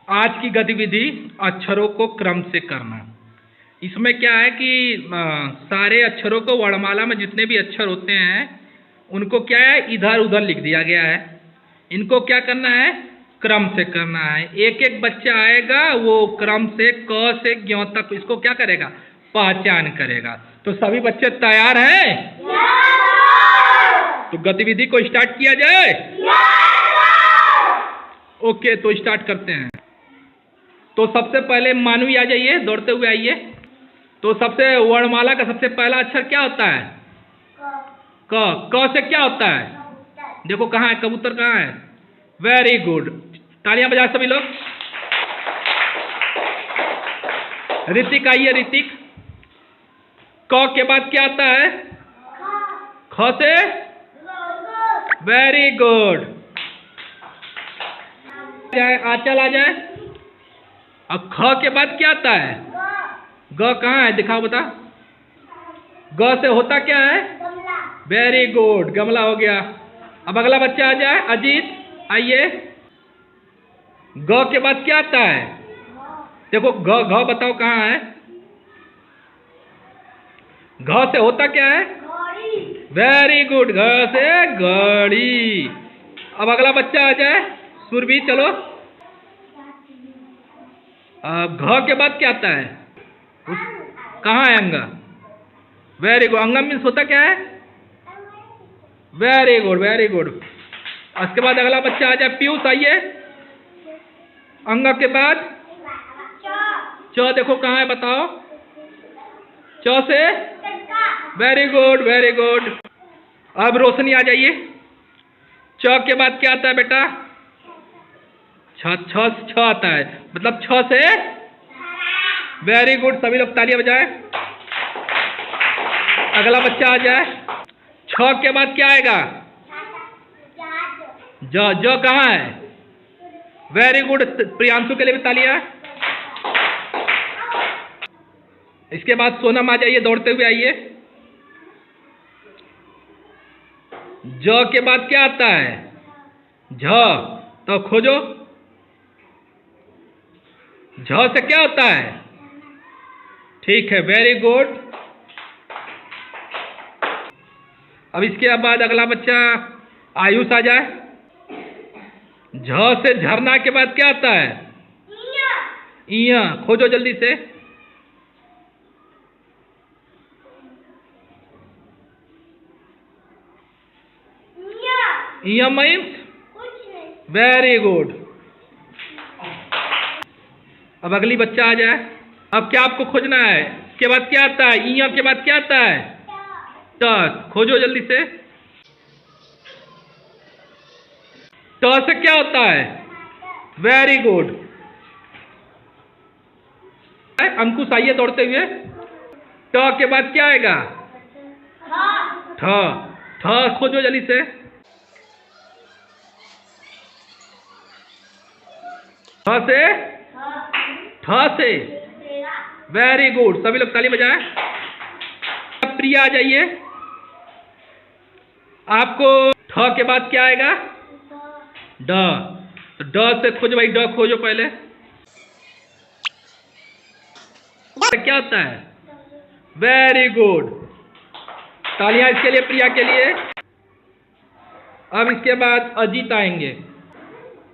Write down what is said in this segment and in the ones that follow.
आज की गतिविधि अक्षरों को क्रम से करना। इसमें क्या है कि सारे अक्षरों को वर्णमाला में जितने भी अक्षर होते हैं उनको क्या है इधर उधर लिख दिया गया है। इनको क्या करना है, क्रम से करना है। एक एक बच्चा आएगा वो क्रम से क से ज्ञ तक इसको क्या करेगा, पहचान करेगा। तो सभी बच्चे तैयार हैं? तो गतिविधि को स्टार्ट किया जाए। ओके, तो स्टार्ट करते हैं। तो सबसे पहले मानवी आ जाइए, दौड़ते हुए आइए। तो सबसे वर्णमाला का सबसे पहला अक्षर क्या होता है? क। क से क्या होता है? देखो कहाँ है, कबूतर कहाँ है? वेरी गुड, तालियां बजाए सभी लोग। ऋतिक आइए, ऋतिक। क के बाद क्या आता है? ख से? Very good. आंचल आ जाए। अब ख के बाद क्या आता है? ग कहाँ है, दिखाओ बता। ग से होता क्या है? वेरी गुड, गमला हो गया। अब अगला बच्चा आ जाए, अजीत आइए। ग के बाद क्या आता है? देखो घ बताओ कहाँ है? घ से होता क्या है? वेरी गुड, घ से घड़ी। अब अगला बच्चा आ जाए, सुरभि चलो। अब घ के बाद क्या आता है? कहाँ है अंगा? वेरी गुड, अंगा मीन्स होता क्या है? Very good very good. उसके बाद अगला बच्चा आ जाए, पीयूष आइए। अंगा के बाद च देखो कहाँ है बताओ। च से? Very good very good. अब रोशनी आ जाइए। च के बाद क्या आता है बेटा? छ आता है, मतलब छ से? वेरी गुड, सभी लोग तालियां बजाएं। अगला बच्चा आ जाए। छ के बाद क्या आएगा? ज कहाँ है? वेरी गुड, प्रियांशु के लिए भी तालियां। इसके बाद सोनम आ जाइए, दौड़ते हुए आइए। ज के बाद क्या आता है? झ, तो खोजो। झ से क्या होता है? ठीक है, वेरी गुड। अब इसके बाद अगला बच्चा आयुष आ जाए। झ से झरना के बाद क्या आता है? इया, खोजो जल्दी से। इया मीन्स? Very good. अब अगली बच्चा आ जाए। अब क्या आपको खोजना है? इसके बाद क्या आता है? इया के बाद क्या आता है? ट, खोजो जल्दी से। ट से क्या होता है? Very good. अंकुश आइए दौड़ते हुए। ट के बाद क्या आएगा? ठ, ठ खोजो जल्दी से। ठ से? ठ से? वेरी गुड, सभी लोग ताली बजाएं। प्रिया आ जाइए। आपको ठ के बाद क्या आएगा? ड, तो ड से खोजो भाई, ड खोजो पहले। क्या होता है? वेरी गुड, तालियां इसके लिए, प्रिया के लिए। अब इसके बाद अजीत आएंगे।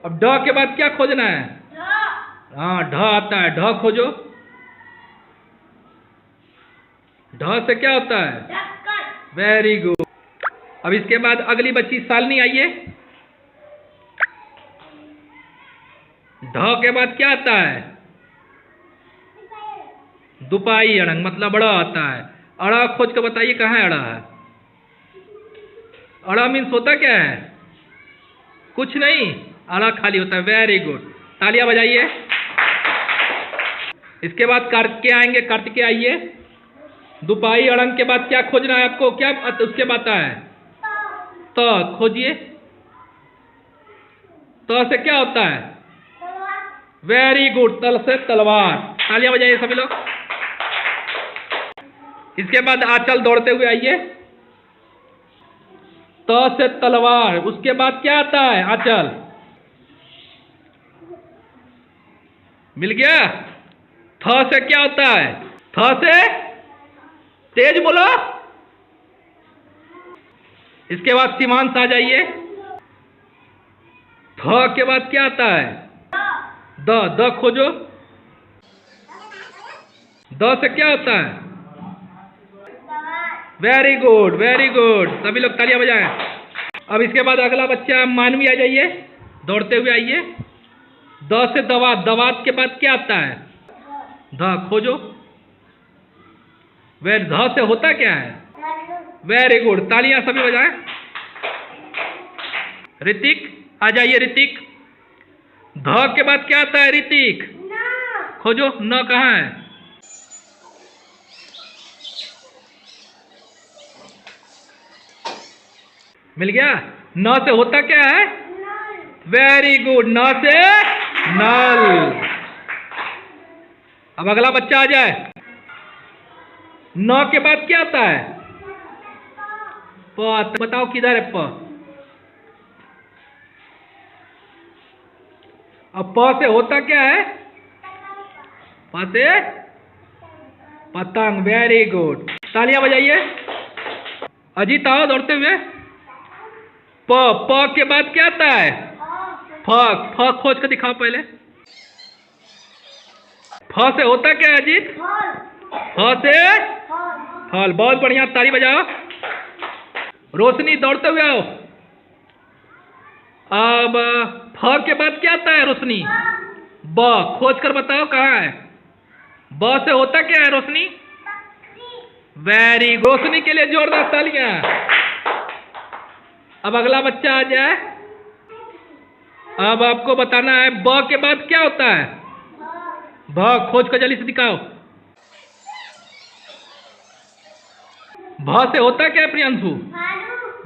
अब ड के बाद क्या खोजना है? हाँ, ढ आता है, ढ खोजो। ढ से क्या होता है? Very good. अब इसके बाद अगली बच्ची शालिनी आइए। ढ के बाद क्या आता है? दुपाई अड़ंग, मतलब बड़ा आता है। अड़ा खोज के बताइए कहाँ है अड़ा है? अड़ा मीन्स होता क्या है? कुछ नहीं, अड़ा खाली होता है। वेरी गुड, तालियां बजाइए। इसके बाद कार्तिकेय आएंगे, कार्तिकेय आइए। दुपाई अड़ंग के बाद क्या खोजना है आपको? क्या उसके बाद है? त, खोजिए। त से क्या होता है? वेरी गुड, तल से तलवार। तालियां बजाइए सभी लोग। इसके बाद आंचल दौड़ते हुए आइए। त से तलवार, उसके बाद क्या आता है? आंचल। मिल गया। थ से क्या होता है? थ से तेज बोलो। इसके बाद सीमांश आ जाइए। थ के बाद क्या आता है? द खोजो। द से क्या होता है? वेरी गुड, वेरी गुड, सभी लोग तालियां बजाएं। अब इसके बाद अगला बच्चा मानवी आ जाइए, दौड़ते हुए आइए। द से दवात, दवात के बाद क्या आता है? ध खोजो। ध से होता क्या है? वेरी गुड, तालियां सभी बजाएं। ऋतिक आ जाइए, ऋतिक। ध के बाद क्या आता है ऋतिक? खोजो, न कहाँ है? मिल गया। न से होता क्या है? वेरी गुड, न से नल। अब अगला बच्चा आ जाए। न के बाद क्या आता है? प। बताओ किधर है प? अब प से होता क्या है? प से पतंग। वेरी गुड, तालियां बजाइए। अजीत आओ दौड़ते हुए। प के बाद क्या आता है? फ खोज कर दिखाओ पहले। फ से होता क्या है अजीत? फ से फल। बहुत बढ़िया, ताली बजाओ। रोशनी दौड़ते हुए आओ। अब फ के बाद क्या आता है रोशनी? ब। खोज कर बताओ कहाँ है? ब से होता क्या है रोशनी? वेरी गुड, रोशनी के लिए जोरदार तालियां। अब अगला बच्चा आ जाए। अब आपको बताना है ब के बाद क्या होता है? भ। खोज कर जल्दी से दिखाओ। भ से होता क्या है प्रियांशु?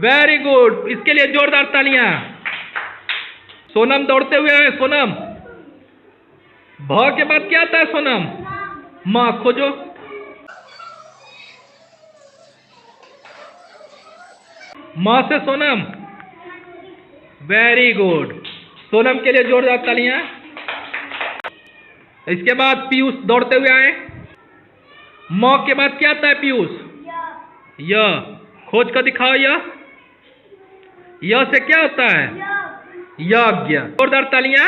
वेरी गुड, इसके लिए जोरदार तालियां। सोनम दौड़ते हुए आए। सोनम, भ के बाद क्या आता है सोनम? म। खोजो। म से सोनम। वेरी गुड, सोनम के लिए जोरदार तालियां। इसके बाद पीयूष दौड़ते हुए आए। म के बाद क्या आता है पीयूष? य। खोज कर दिखाओ। य से क्या होता है? यज्ञ। जोरदार तालियां।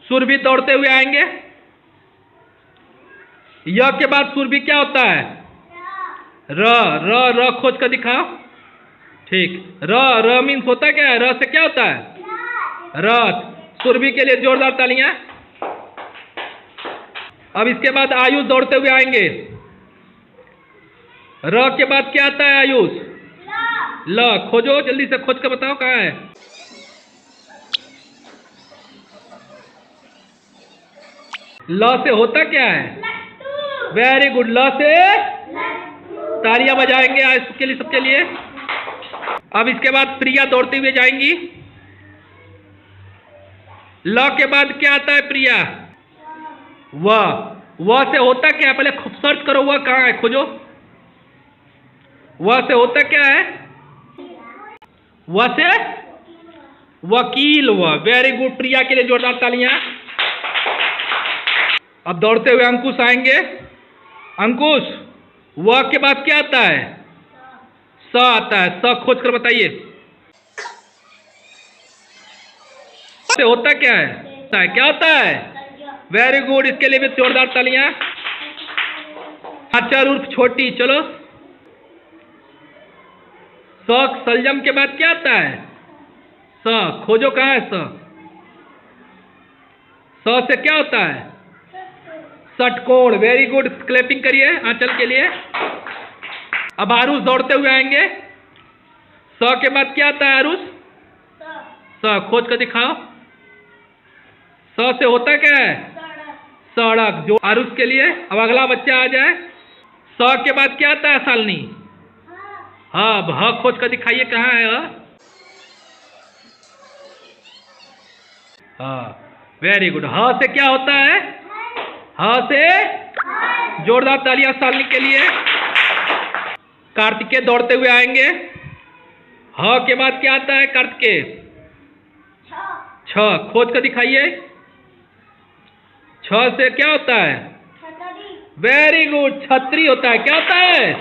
सुरभि दौड़ते हुए आएंगे। य के बाद सुरभि क्या होता है? र खोज कर दिखाओ। ठीक, र मीन्स होता क्या है? र से क्या होता है? रथ। सुरभि के लिए जोरदार तालियां। अब इसके बाद आयुष दौड़ते हुए आएंगे। र के बाद क्या आता है आयुष? ल। खोजो, जल्दी से खोज कर बताओ कहाँ है? ल से होता क्या है? वेरी गुड, ल से तालियां बजाएंगे आयुष के लिए, सबके लिए। अब इसके बाद प्रिया दौड़ते हुए जाएंगी। ल के बाद क्या आता है प्रिया? व से होता क्या है? पहले सर्च करो, वह कहाँ है, खोजो। व से होता क्या है? व से वकील। वेरी गुड, प्रिया के लिए जोरदार तालियां। अब दौड़ते हुए अंकुश आएंगे। अंकुश, व के बाद क्या आता है? स आता है। स खोज कर बताइए। से होता क्या है? क्या होता है? वेरी गुड, इसके लिए भी जोरदार तालियां। आचार उर्फ छोटी। चलो, सलजम के बाद क्या आता है? स। खोजो कहाँ है स? स से क्या होता है? षटकोण। वेरी गुड, क्लैपिंग करिए आंचल के लिए। अब आरुष दौड़ते हुए आएंगे। स के बाद क्या आता है आरुष? स। खोज कर दिखाओ। स से होता क्या है? सड़क। जो आरुष के लिए। अब अगला बच्चा आ जाए। स के बाद क्या आता है शालिनी? हाँ, भ। खोज कर दिखाइए कहाँ है? हाँ, वेरी गुड। ह से क्या होता है? ह से जोरदार तालियां शालिनी के लिए। कार्तिकेय दौड़ते हुए आएंगे। ह के बाद क्या आता है कार्तिकेय? छ खोज कर दिखाइए। छ से क्या होता है? वेरी गुड, छतरी होता है। क्या होता है?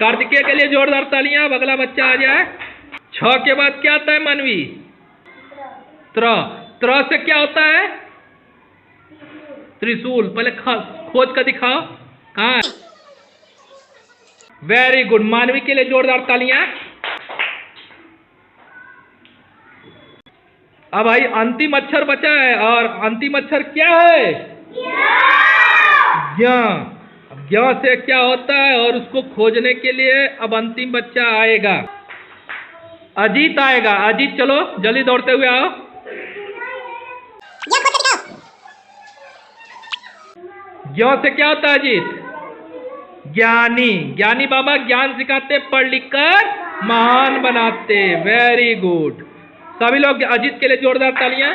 कार्तिकेय के लिए जोरदार तालियां। अब अगला बच्चा आ जाए। छ के बाद क्या आता है मानवी? त्र। त्र से क्या होता है? त्रिशूल। पहले खोज कर दिखाओ कहाँ है? वेरी गुड, मानवी के लिए जोरदार तालियां। अब भाई अंतिम अक्षर बचा है, और अंतिम अक्षर क्या है? ज्ञ। अब ज्ञ से क्या होता है और उसको खोजने के लिए अब अंतिम बच्चा आएगा, अजीत आएगा। अजीत चलो जल्दी दौड़ते हुए आओ। ज्ञ से क्या होता है अजीत? ज्ञानी। ज्ञानी बाबा ज्ञान सिखाते, पढ़ लिख कर महान बनाते। वेरी गुड, सभी लोग अजीत के लिए जोरदार तालियां।